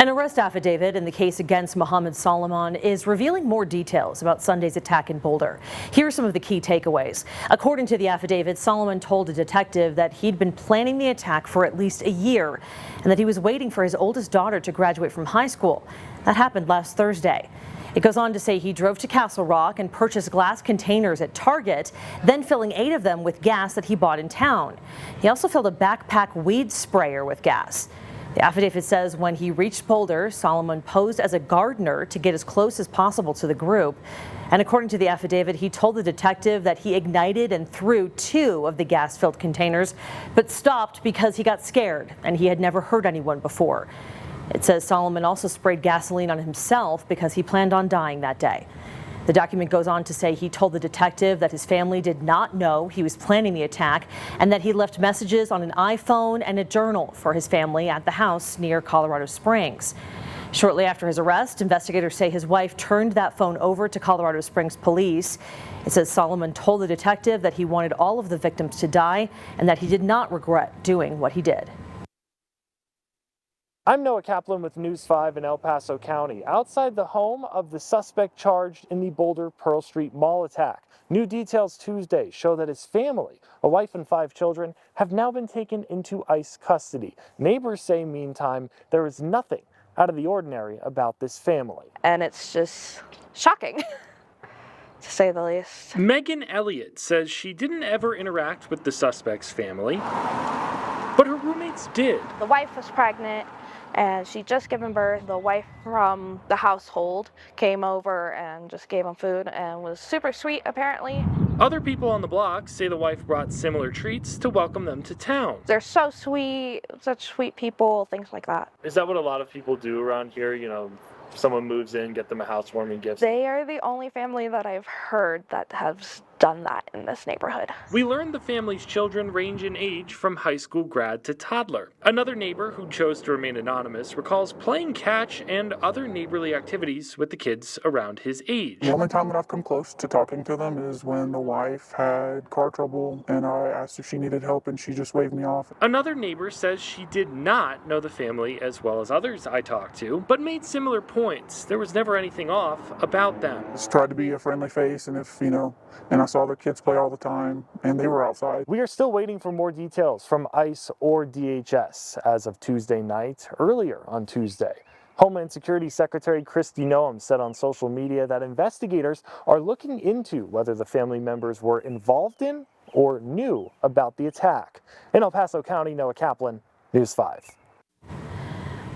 An arrest affidavit in the case against Mohammed Solomon is revealing more details about Sunday's attack in Boulder. Here are some of the key takeaways. According to the affidavit, Solomon told a detective that he'd been planning the attack for at least a year and that he was waiting for his oldest daughter to graduate from high school. That happened last Thursday. It goes on to say he drove to Castle Rock and purchased glass containers at Target, then filling 8 of them with gas that he bought in town. He also filled a backpack weed sprayer with gas. The affidavit says when he reached Boulder, Solomon posed as a gardener to get as close as possible to the group. And according to the affidavit, he told the detective that he ignited and threw 2 of the gas-filled containers, but stopped because he got scared and he had never hurt anyone before. It says Solomon also sprayed gasoline on himself because he planned on dying that day. The document goes on to say he told the detective that his family did not know he was planning the attack and that he left messages on an iPhone and a journal for his family at the house near Colorado Springs. Shortly after his arrest, investigators say his wife turned that phone over to Colorado Springs police. It says Solomon told the detective that he wanted all of the victims to die and that he did not regret doing what he did. I'm Noah Kaplan with News 5 in El Paso County, outside the home of the suspect charged in the Boulder Pearl Street Mall attack. New details Tuesday show that his family, a wife and 5 children, have now been taken into ICE custody. Neighbors say, meantime, there is nothing out of the ordinary about this family. And it's just shocking, to say the least. Megan Elliott says she didn't ever interact with the suspect's family, but her roommates did. The wife was pregnant and she'd just given birth. The wife from the household came over and just gave them food and was super sweet, apparently. Other people on the block say the wife brought similar treats to welcome them to town. They're so sweet, such sweet people, things like that. Is that what a lot of people do around here? You know, someone moves in, get them a housewarming gift? They are the only family that I've heard that has done that in this neighborhood. We learned the family's children range in age from high school grad to toddler. Another neighbor who chose to remain anonymous recalls playing catch and other neighborly activities with the kids around his age. The only time that I've come close to talking to them is when the wife had car trouble and I asked if she needed help and she just waved me off. Another neighbor says she did not know the family as well as others I talked to, but made similar points. There was never anything off about them. Just tried to be a friendly face, and if, and I saw the kids play all the time and they were outside. We are still waiting for more details from ICE or DHS as of Tuesday night. Earlier on Tuesday, Homeland Security Secretary Kristi Noem said on social media that investigators are looking into whether the family members were involved in or knew about the attack. In El Paso County, Noah Kaplan, News 5.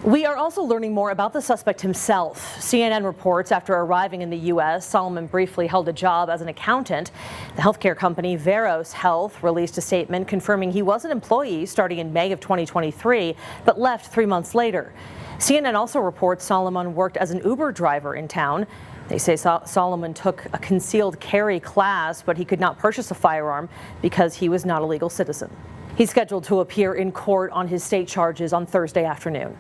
We are also learning more about the suspect himself. CNN reports after arriving in the U.S., Solomon briefly held a job as an accountant. The healthcare company Veros Health released a statement confirming he was an employee starting in May of 2023, but left 3 months later. CNN also reports Solomon worked as an Uber driver in town. They say Solomon took a concealed carry class, but he could not purchase a firearm because he was not a legal citizen. He's scheduled to appear in court on his state charges on Thursday afternoon.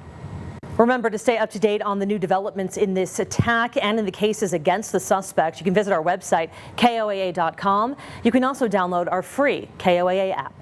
Remember to stay up to date on the new developments in this attack and in the cases against the suspect. You can visit our website, KOAA.com. You can also download our free KOAA app.